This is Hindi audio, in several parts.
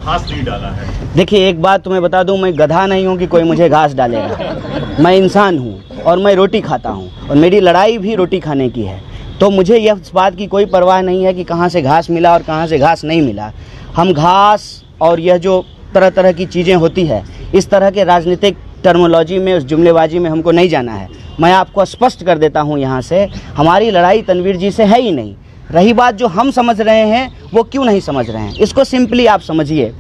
घास नहीं डाला है। देखिए एक बात तुम्हें बता दूं, मैं गधा नहीं हूं कि कोई मुझे घास डालेगा। मैं इंसान हूं और मैं रोटी खाता हूं और मेरी लड़ाई भी रोटी खाने की है। तो मुझे यह बात की कोई परवाह नहीं है कि कहां से घास मिला और कहां से घास नहीं मिला। हम घास और यह जो तरह तरह की चीज़ें होती है, इस तरह के राजनीतिक टर्मोलॉजी में, उस जुमलेबाजी में हमको नहीं जाना है। मैं आपको स्पष्ट कर देता हूं यहाँ से, हमारी लड़ाई तनवीर जी से है ही नहीं। रही बात जो हम समझ रहे हैं, वो क्यों नहीं समझ रहे हैं, इसको सिंपली आप समझिए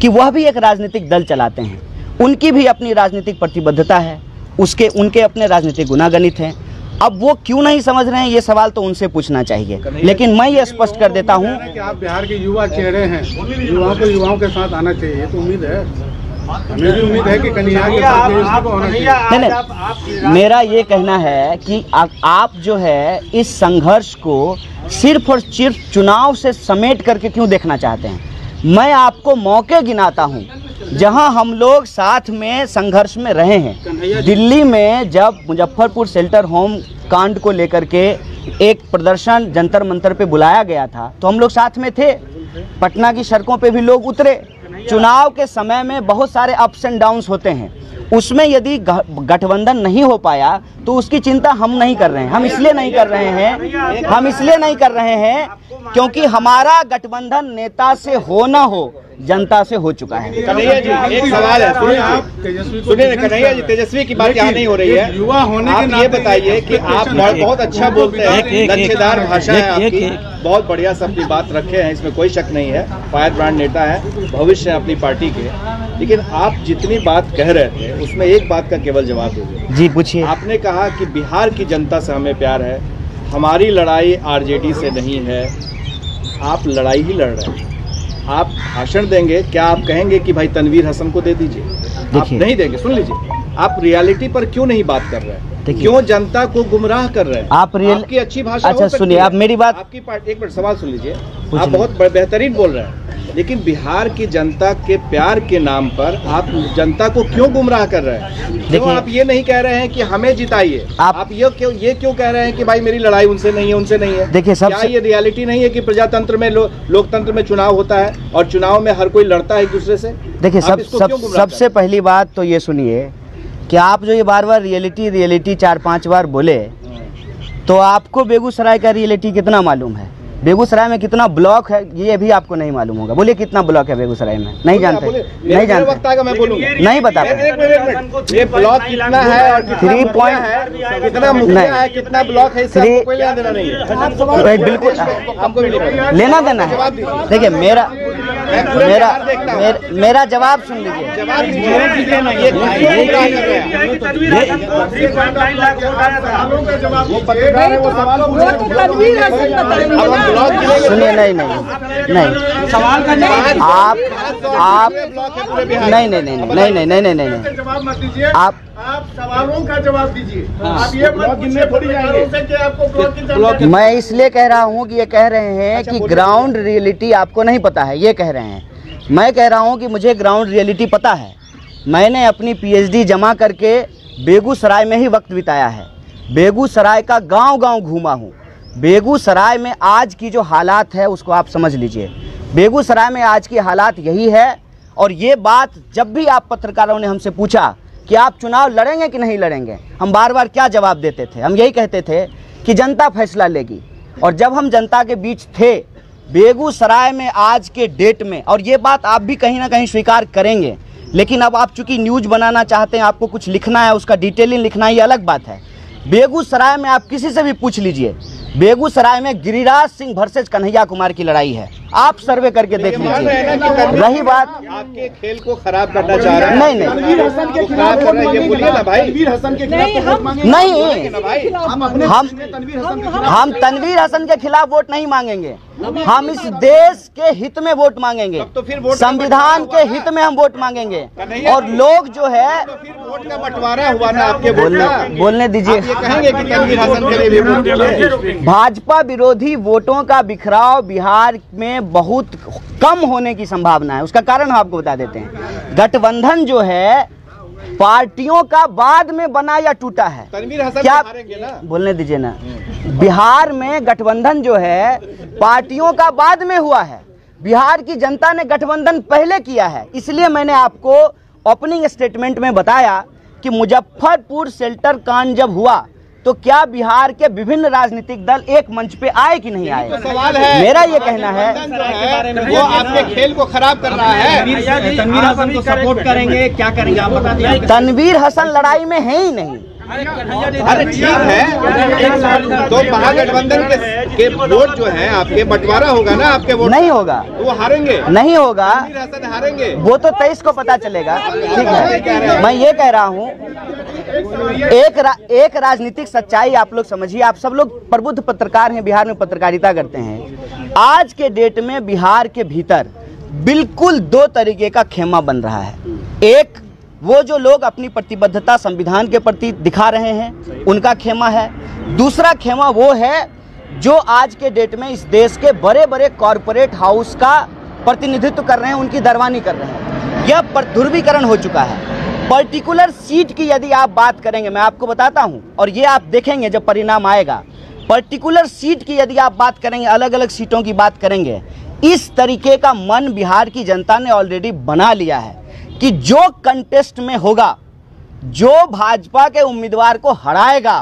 कि वह भी एक राजनीतिक दल चलाते हैं, उनकी भी अपनी राजनीतिक प्रतिबद्धता है, उनके अपने राजनीतिक गुनागणित हैं। अब वो क्यों नहीं समझ रहे हैं, ये सवाल तो उनसे पूछना चाहिए। लेकिन मैं ये स्पष्ट कर देता हूँ कि आप बिहार के युवा चेहरे हैं, युवाओं को युवाओं के साथ आना चाहिए, तो उम्मीद है, हमें भी उम्मीद है कि कन्हैया के साथ होना चाहिए। नहीं, मेरा ये कहना है कि आप जो है इस संघर्ष को सिर्फ और सिर्फ चुनाव से समेट करके क्यों देखना चाहते हैं। मैं आपको मौके गिनाता हूँ जहां हम लोग साथ में संघर्ष में रहे हैं। दिल्ली में जब मुजफ्फरपुर शेल्टर होम कांड को लेकर के एक प्रदर्शन जंतर मंतर पे बुलाया गया था, तो हम लोग साथ में थे। पटना की सड़कों पे भी लोग उतरे। चुनाव के समय में बहुत सारे अप्स एंड डाउन्स होते हैं, उसमें यदि गठबंधन नहीं हो पाया तो उसकी चिंता हम नहीं कर रहे हैं। हम इसलिए नहीं कर रहे हैं क्योंकि हमारा गठबंधन नेता से हो ना हो, जनता से हो चुका है। कन्हैया जी एक सवाल है, सुनिए कन्हैया जी, तेजस्वी की बात यहाँ नहीं हो रही है। युवा होने आप ये बताइए कि आप बहुत अच्छा बोलते हैं, लच्छेदार भाषा है आपकी, बहुत बढ़िया सब अपनी बात रखे हैं, इसमें कोई शक नहीं है। फायर ब्रांड नेता है, भविष्य है अपनी पार्टी के। लेकिन आप जितनी बात कह रहे थे उसमें एक बात का केवल जवाब दीजिए। जी पूछिए। आपने कहा कि बिहार की जनता से हमें प्यार है, हमारी लड़ाई आरजेडी से नहीं है। आप लड़ाई ही लड़ रहे हैं। आप भाषण देंगे, क्या आप कहेंगे कि भाई तनवीर हसन को दे दीजिए? आप नहीं देंगे। सुन लीजिए, आप रियलिटी पर क्यों नहीं बात कर रहे हैं? क्यों जनता को गुमराह कर रहे हैं? आपकी अच्छी भाषा, अच्छा सुनिए, आप मेरी बात, आपकी पार्टी, एक मिनट सवाल सुन लीजिए। आप बहुत बेहतरीन बोल रहे हैं, लेकिन बिहार की जनता के प्यार के नाम पर आप जनता को क्यों गुमराह कर रहे हैं? क्यों आप ये नहीं कह रहे हैं कि हमें जिताइए? आप ये क्यों कह रहे हैं कि भाई मेरी लड़ाई उनसे नहीं है? देखिए, क्या ये रियलिटी नहीं है कि प्रजातंत्र में लोकतंत्र में चुनाव होता है और चुनाव में हर कोई लड़ता है एक दूसरे से? देखिए, सबसे पहली बात तो ये सुनिए कि आप जो ये बार बार रियलिटी 4-5 बार बोले, तो आपको बेगूसराय का रियलिटी कितना मालूम है? बेगूसराय में कितना ब्लॉक है ये भी आपको नहीं मालूम होगा। बोलिए कितना ब्लॉक है बेगूसराय में? नहीं जानते? नहीं जानते? मैं बोलूंगा, नहीं बता। ये ब्लॉक कितना है और 3 पॉइंट कितना मुखिया है, कितना ब्लॉक है, इससे कोई लेना देना नहीं है। बिल्कुल हमको भी लेना देना है। देखिए मेरा जवाब सुन लीजिए। सुनिए, नहीं सवाल का आप नहीं, आप सवालों का जवाब दीजिए। आप ये आपको मैं इसलिए कह रहा हूँ कि ये कह रहे हैं कि ग्राउंड रियलिटी आपको नहीं पता है, ये कह रहे हैं। मैं कह रहा हूँ कि मुझे ग्राउंड रियलिटी पता है। मैंने अपनी PhD जमा करके बेगूसराय में ही वक्त बिताया है। बेगूसराय का गांव घूमा हूँ। बेगूसराय में आज की जो हालात है उसको आप समझ लीजिए। बेगूसराय में आज की हालात यही है। और ये बात जब भी आप पत्रकारों ने हमसे पूछा कि आप चुनाव लड़ेंगे कि नहीं लड़ेंगे, हम बार बार क्या जवाब देते थे? हम यही कहते थे कि जनता फैसला लेगी। और जब हम जनता के बीच थे बेगूसराय में आज के डेट में, और ये बात आप भी कहीं ना कहीं स्वीकार करेंगे, लेकिन अब आप चूंकि न्यूज़ बनाना चाहते हैं, आपको कुछ लिखना है, उसका डिटेलिंग लिखना है, ये अलग बात है। बेगूसराय में आप किसी से भी पूछ लीजिए, बेगूसराय में गिरिराज सिंह वर्सेस कन्हैया कुमार की लड़ाई है। आप सर्वे करके देख लीजिए। रही बात आपके खेल को खराब करना चाह रहे हैं। नहीं तनवीर हसन के खिलाफ हम तनवीर हसन के खिलाफ वोट नहीं मांगेंगे। हम इस देश के हित में वोट मांगेंगे, संविधान के हित में हम वोट मांगेंगे। और लोग जो है, फिर वोट का बंटवारा हुआ ना आपके बोलने दीजिए। कहेंगे कि तनवीर हसन के लिए वोट। भाजपा विरोधी वोटों का बिखराव बिहार में बहुत कम होने की संभावना है। उसका कारण हम आपको बता देते हैं। गठबंधन जो है पार्टियों का बाद में बना या टूटा है। तनवीर हसन क्या हारेंगे ना? बोलने दीजिए ना। बिहार में गठबंधन जो है पार्टियों का बाद में हुआ है। बिहार की जनता ने गठबंधन पहले किया है। इसलिए मैंने आपको ओपनिंग स्टेटमेंट में बताया कि मुजफ्फरपुर शेल्टर कांड जब हुआ तो क्या बिहार के विभिन्न राजनीतिक दल एक मंच पे आए कि नहीं आए? तो सवाल है, मेरा ये कहना है वो आपके खेल को खराब कर रहा है। तनवीर हसन को सपोर्ट करेंगे, क्या करेंगे आप बता दीजिए। तनवीर हसन लड़ाई में है ही नहीं। अरे ठीक है, तो महागठबंधन के वोट जो है आपके बंटवारा होगा ना, आपके वोट नहीं होगा, तो वो हारेंगे, नहीं होगा, हारेंगे, वो तो 23 को पता चलेगा। ठीक है, मैं ये कह रहा हूँ एक राजनीतिक सच्चाई आप लोग समझिए। आप सब लोग प्रबुद्ध पत्रकार हैं, बिहार में पत्रकारिता करते हैं। आज के डेट में बिहार के भीतर बिल्कुल दो तरीके का खेमा बन रहा है। एक, वो जो लोग अपनी प्रतिबद्धता संविधान के प्रति दिखा रहे हैं, उनका खेमा है। दूसरा खेमा वो है जो आज के डेट में इस देश के बड़े बड़े कॉरपोरेट हाउस का प्रतिनिधित्व कर रहे हैं, उनकी दरबानी कर रहे हैं। यह ध्रुवीकरण हो चुका है। पर्टिकुलर सीट की यदि आप बात करेंगे, मैं आपको बताता हूं, और ये आप देखेंगे जब परिणाम आएगा। पर्टिकुलर सीट की यदि आप बात करेंगे, अलग अलग सीटों की बात करेंगे, इस तरीके का मन बिहार की जनता ने ऑलरेडी बना लिया है कि जो कंटेस्ट में होगा, जो भाजपा के उम्मीदवार को हराएगा,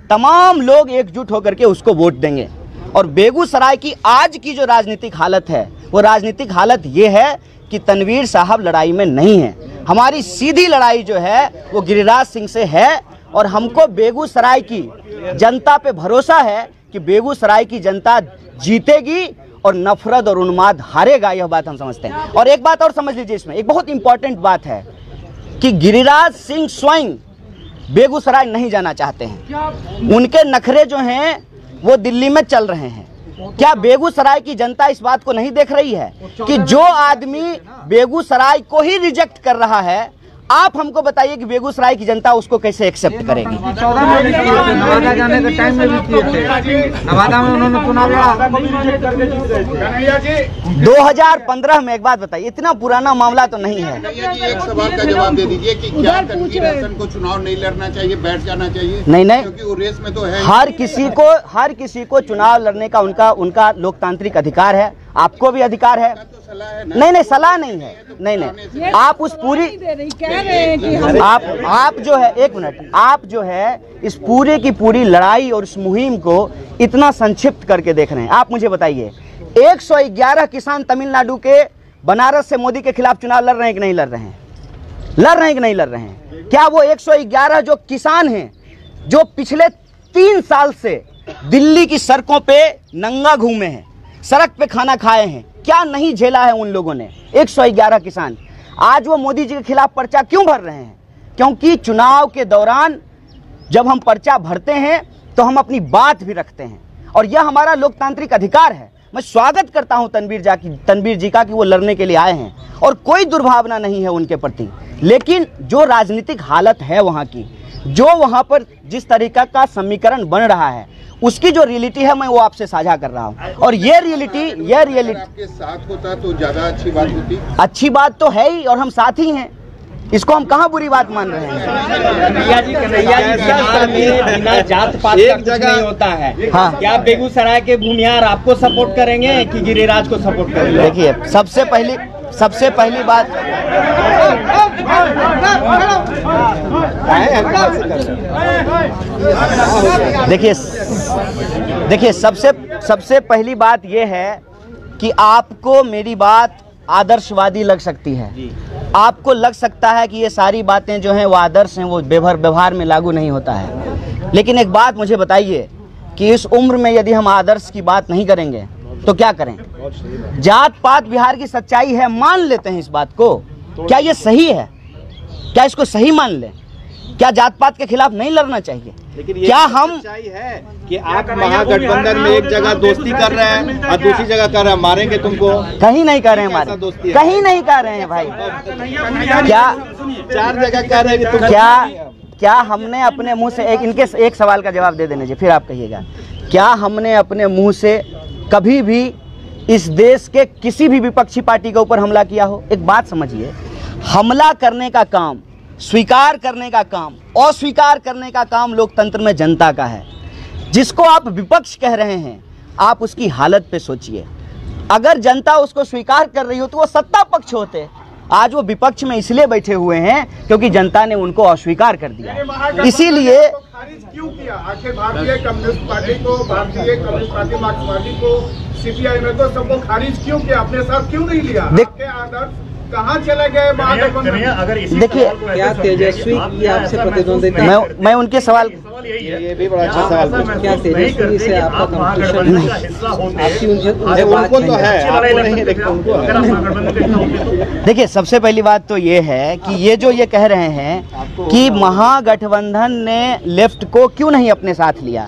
तमाम लोग एकजुट होकर के उसको वोट देंगे। और बेगूसराय की आज की जो राजनीतिक हालत है, वो राजनीतिक हालत ये है कि तनवीर साहब लड़ाई में नहीं है। हमारी सीधी लड़ाई जो है वो गिरिराज सिंह से है, और हमको बेगूसराय की जनता पे भरोसा है कि बेगूसराय की जनता जीतेगी और नफरत और उन्माद हारेगा। यह बात हम समझते हैं। और एक बात और समझ लीजिए, इसमें एक बहुत इंपॉर्टेंट बात है कि गिरिराज सिंह स्वयं बेगूसराय नहीं जाना चाहते हैं। उनके नखरे जो हैं वो दिल्ली में चल रहे हैं। क्या बेगूसराय की जनता इस बात को नहीं देख रही है कि जो आदमी बेगूसराय को ही रिजेक्ट कर रहा है, आप हमको बताइए कि बेगूसराय की जनता उसको कैसे एक्सेप्ट करेगी? 14 में भी किए थे, नवादा जाने के टाइम में भी किए थे। नवादा में उन्होंने चुनाव लड़ा। 2015 में, एक बात बताइए, इतना पुराना मामला तो नहीं है। एक सवाल का जवाब दे दीजिए कि क्या तनवीर हसन को चुनाव नहीं लड़ना चाहिए, बैठ जाना चाहिए? नहीं, क्योंकि वो रेस में तो है। हर किसी को चुनाव लड़ने का उनका लोकतांत्रिक अधिकार है। आपको भी अधिकार है। नहीं, सलाह नहीं है। नहीं, आप उस पूरी आप जो है, एक मिनट, आप जो है इस पूरे की पूरी लड़ाई और इस मुहिम को इतना संक्षिप्त करके देख रहे हैं। आप मुझे बताइए, 111 किसान तमिलनाडु के बनारस से मोदी के खिलाफ चुनाव लड़ रहे हैं कि नहीं लड़ रहे हैं? लड़ रहे हैं कि नहीं लड़ रहे हैं? क्या वो 111 जो किसान हैं, जो पिछले 3 साल से दिल्ली की सड़कों पे नंगा घूमे हैं, सड़क पे खाना खाए हैं, क्या नहीं झेला है उन लोगों ने? 111 किसान आज वो मोदी जी के खिलाफ पर्चा क्यों भर रहे हैं? क्योंकि चुनाव के दौरान जब हम पर्चा भरते हैं तो हम अपनी बात भी रखते हैं, और यह हमारा लोकतांत्रिक अधिकार है। मैं स्वागत करता हूं तनवीर जी का कि वो लड़ने के लिए आए हैं, और कोई दुर्भावना नहीं है उनके प्रति। लेकिन जो राजनीतिक हालत है वहां की, जो वहां पर जिस तरीका का समीकरण बन रहा है, उसकी जो रियलिटी है मैं वो आपसे साझा कर रहा हूं। और ये रियलिटी आपके साथ होता तो ज्यादा अच्छी बात होती। अच्छी बात तो है ही, और हम साथ ही हैं। इसको हम कहाँ बुरी बात मान रहे हैं? कन्हैया जी बिना जात पात का कुछ नहीं होता है। हाँ। क्या बेगूसराय के भूमियार आपको सपोर्ट करेंगे कि गिरिराज को सपोर्ट करेंगे? देखिए, सबसे पहली बात, देखिए सबसे पहली बात यह है कि आपको मेरी बात आदर्शवादी लग सकती है। आपको लग सकता है कि ये सारी बातें जो हैं वो आदर्श हैं, वो व्यवहार में लागू नहीं होता है। लेकिन एक बात मुझे बताइए कि इस उम्र में यदि हम आदर्श की बात नहीं करेंगे तो क्या करें? जात पात बिहार की सच्चाई है, मान लेते हैं इस बात को। क्या ये सही है? क्या इसको सही मान लें? क्या जात पात के खिलाफ नहीं लड़ना चाहिए? लेकिन ये क्या हम सच्चाई है कि आप महागठबंधन में एक जगह दोस्ती कर रहे हैं और दूसरी जगह कर रहे हैं मारेंगे तुमको? कहीं नहीं कर रहे हैं, हमारे कहीं नहीं कर रहे हैं भाई। क्या 4 जगह कर रहे हैं? क्या हमने अपने मुंह से एक सवाल का जवाब दे देने जी, फिर आप कहिएगा। क्या हमने अपने मुंह से कभी भी इस देश के किसी भी विपक्षी पार्टी के ऊपर हमला किया हो? एक बात समझिए, हमला करने का काम, स्वीकार करने का काम, अस्वीकार करने का काम लोकतंत्र में जनता का है। जिसको आप विपक्ष कह रहे हैं, आप उसकी हालत पे सोचिए। अगर जनता उसको स्वीकार कर रही हो तो वो सत्ता पक्ष होते। आज वो विपक्ष में इसलिए बैठे हुए हैं क्योंकि जनता ने उनको अस्वीकार कर दिया। इसीलिए खारिज क्यों किया? आखिर भारतीय कम्युनिस्ट पार्टी को, भारतीय कम्युनिस्ट पार्टी, मार्क्सवादी को, सीपीआई में तो सबको खारिज क्यों किया? अपने साथ क्यों नहीं लिया? आपके आदर्श कहाँ चले गए? देखिए, क्या तेजस्वी की आपसे प्रतिद्वंदिता? मैं उनके सवाल, ये भी बड़ा अच्छा सवाल। क्या तेजस्वी से आपका कंपटीशन नहीं? उनको तो है, आपको नहीं, लेकिन उनको है। देखिए, सबसे पहली बात तो ये है कि ये जो ये कह रहे हैं कि महागठबंधन ने लेफ्ट को क्यों नहीं अपने साथ लिया,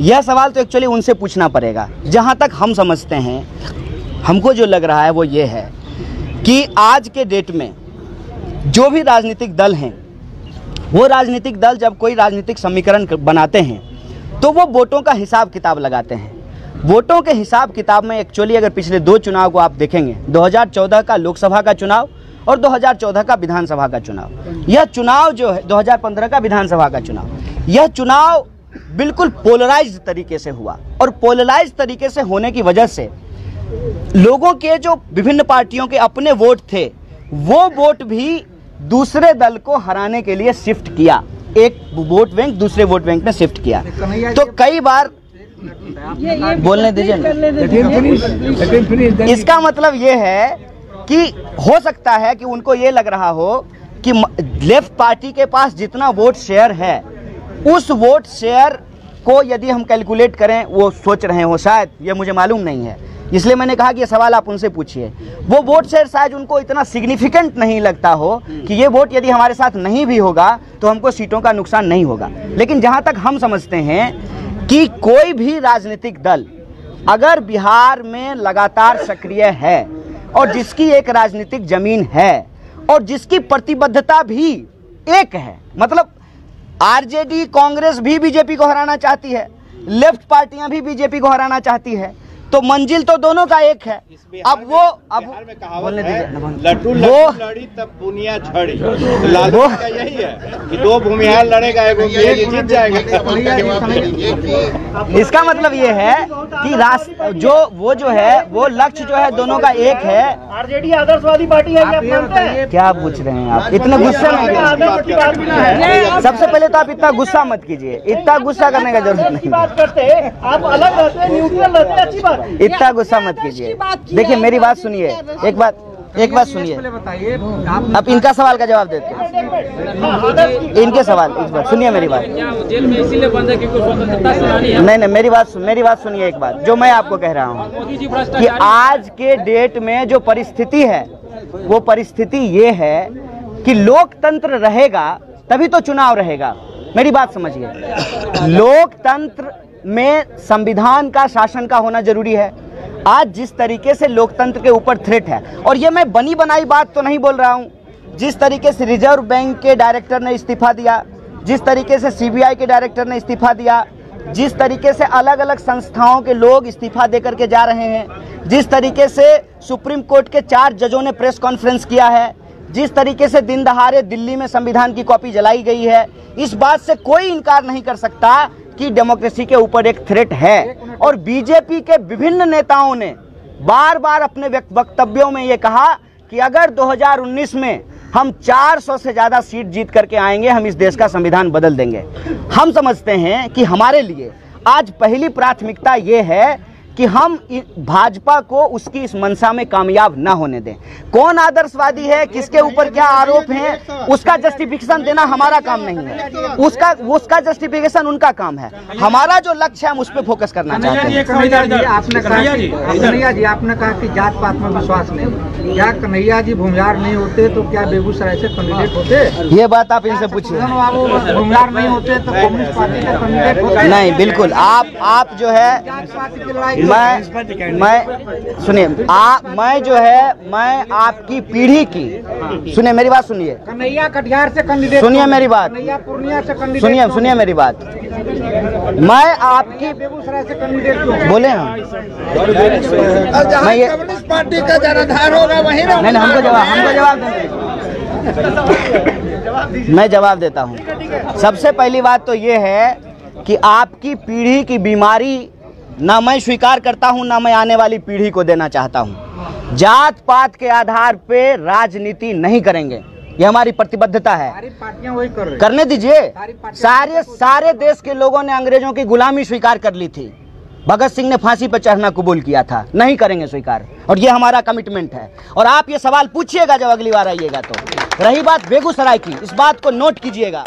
यह सवाल तो एक्चुअली उनसे पूछना पड़ेगा। जहाँ तक हम समझते हैं, हमको जो लग रहा है वो ये है कि आज के डेट में जो भी राजनीतिक दल हैं, वो राजनीतिक दल जब कोई राजनीतिक समीकरण बनाते हैं तो वो वोटों का हिसाब किताब लगाते हैं। वोटों के हिसाब किताब में एक्चुअली अगर पिछले दो चुनाव को आप देखेंगे, 2014 का लोकसभा का चुनाव और 2014 का विधानसभा का चुनाव, यह चुनाव जो है 2015 का विधानसभा का चुनाव, यह चुनाव बिल्कुल पोलराइज्ड तरीके से हुआ। और पोलराइज्ड तरीके से होने की वजह से लोगों के जो विभिन्न पार्टियों के अपने वोट थे, वो वोट भी दूसरे दल को हराने के लिए शिफ्ट किया। एक वोट बैंक दूसरे वोट बैंक में शिफ्ट किया। तो कई बार बोलने दीजिए ना। इसका मतलब ये है कि हो सकता है कि उनको ये लग रहा हो कि लेफ्ट पार्टी के पास जितना वोट शेयर है, उस वोट शेयर को यदि हम कैलकुलेट करें, वो सोच रहे हो शायद, ये मुझे मालूम नहीं है, इसलिए मैंने कहा कि ये सवाल आप उनसे पूछिए। वो वोट शेयर शायद उनको इतना सिग्निफिकेंट नहीं लगता हो कि ये वोट यदि हमारे साथ नहीं भी होगा तो हमको सीटों का नुकसान नहीं होगा। लेकिन जहां तक हम समझते हैं कि कोई भी राजनीतिक दल अगर बिहार में लगातार सक्रिय है और जिसकी एक राजनीतिक जमीन है और जिसकी प्रतिबद्धता भी एक है, मतलब आरजेडी कांग्रेस भी बीजेपी को हराना चाहती है, लेफ्ट पार्टियां भी बीजेपी को हराना चाहती है, तो मंजिल तो दोनों का एक है। अब बोलने दीजिए, लड्डू लड़ी तब बुनिया झड़ी। लालू का यही है कि दो भूमिहार लड़ेगा, एक जीत जाएगा। इसका मतलब ये है कि जो है वो लक्ष्य जो है दोनों का एक है। आरजेडी आदर्शवादी पार्टी है, क्या पूछ रहे हैं आप? इतने गुस्से में, सबसे पहले तो आप इतना गुस्सा मत कीजिए, इतना गुस्सा करने का जरूरत नहीं। बात करते आप अलग रहते हैं, न्यूट्रल रहते हैं, अच्छी बात। इतना गुस्सा मत कीजिए। देखिए, मेरी बात सुनिए, एक बात सुनिए। अब इनका सवाल का जवाब देते हैं। इनके सवाल इस बार सुनिए, मेरी बात। नहीं, मेरी बात सुनिए। एक बात जो मैं आपको कह रहा हूँ कि आज के डेट में जो परिस्थिति है, वो परिस्थिति ये है कि लोकतंत्र रहेगा तभी तो चुनाव रहेगा। मेरी बात समझिए, लोकतंत्र में संविधान का शासन का होना जरूरी है। आज जिस तरीके से लोकतंत्र के ऊपर थ्रेट है, और ये मैं बनी बनाई बात तो नहीं बोल रहा हूं, जिस तरीके से रिजर्व बैंक के डायरेक्टर ने इस्तीफा दिया, जिस तरीके से सीबीआई के डायरेक्टर ने इस्तीफा दिया, जिस तरीके से अलग अलग संस्थाओं के लोग इस्तीफा देकर के जा रहे हैं, जिस तरीके से सुप्रीम कोर्ट के 4 जजों ने प्रेस कॉन्फ्रेंस किया है, जिस तरीके से दिन दहाड़े दिल्ली में संविधान की कॉपी जलाई गई है, इस बात से कोई इनकार नहीं कर सकता कि डेमोक्रेसी के ऊपर एक थ्रेट है। और बीजेपी के विभिन्न नेताओं ने बार बार अपने वक्तव्यों में ये कहा कि अगर 2019 में हम 400 से ज़्यादा सीट जीत करके आएंगे, हम इस देश का संविधान बदल देंगे। हम समझते हैं कि हमारे लिए आज पहली प्राथमिकता ये है कि हम भाजपा को उसकी इस मंशा में कामयाब ना होने दें। कौन आदर्शवादी है, किसके ऊपर क्या आरोप है, उसका जस्टिफिकेशन देना हमारा काम नहीं है, उसका जस्टिफिकेशन उनका काम है। हमारा जो लक्ष्य है हम उस पर फोकस करना चाहते हैं। कन्हैया जी, आपने कहा कि जात पात में विश्वास नहीं, क्या कन्हैया जी भूमिहार नहीं होते तो क्या बेगूसराय से कैंडिडेट होते? ये बात आप इनसे पूछिए। भूमिहार नहीं होते तो कम्युनिस्ट पार्टी के कैंडिडेट होते? नहीं, बिल्कुल। आप जो है मैं सुनिए, मैं जो है मैं आपकी पीढ़ी की, सुनिए मेरी बात सुनिए। कन्हैया कटिहार से कैंडिडेट, सुनिए मेरी बात, कन्हैया पूर्णिया से कैंडिडेट, सुनिए मेरी बात। मैं आपकी बेगूसराय से कैंडिडेट क्यों बोले हम? मैं ये कम्युनिस्ट पार्टी का जनाधार होगा वहीं ना। नहीं, हमको जवाब दें। मैं जवाब देता हूँ। सबसे पहली बात तो ये है कि आपकी पीढ़ी की बीमारी ना मैं स्वीकार करता हूं, ना मैं आने वाली पीढ़ी को देना चाहता हूं। जात पात के आधार पे राजनीति नहीं करेंगे, ये हमारी प्रतिबद्धता है। सारी पार्टियां वही कर रही हैं। करने दीजिए। पार्टियां सारे देश के लोगों ने अंग्रेजों की गुलामी स्वीकार कर ली थी। भगत सिंह ने फांसी पर चढ़ना कबूल किया था, नहीं करेंगे स्वीकार, और ये हमारा कमिटमेंट है। और आप ये सवाल पूछिएगा जब अगली बार आइएगा तो। रही बात बेगूसराय की, इस बात को नोट कीजिएगा।